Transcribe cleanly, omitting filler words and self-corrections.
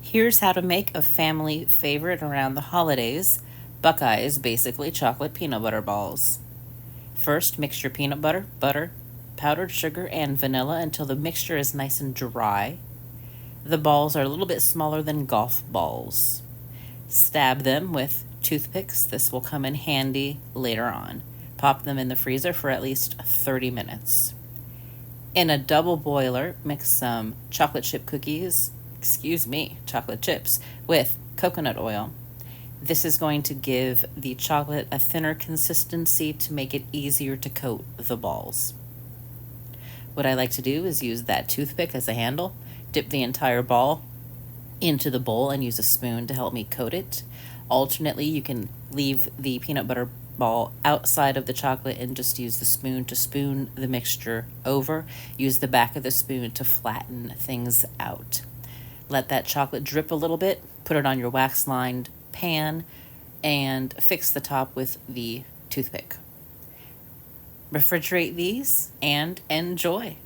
Here's how to make a family favorite around the holidays, Buckeyes basically chocolate peanut butter balls. First, mix your peanut butter, powdered sugar, and vanilla until the mixture is nice and dry. The balls are a little bit smaller than golf balls. Stab them with toothpicks. This will come in handy later on. Pop them in the freezer for at least 30 minutes. In a double boiler, mix some chocolate chocolate chips with coconut oil. This is going to give the chocolate a thinner consistency to make it easier to coat the balls. What I like to do is use that toothpick as a handle, dip the entire ball into the bowl and use a spoon to help me coat it. Alternately, you can leave the peanut butter ball outside of the chocolate and just use the spoon to spoon the mixture over. Use the back of the spoon to flatten things out. Let that chocolate drip a little bit, put it on your wax-lined pan, and fix the top with the toothpick. Refrigerate these and enjoy.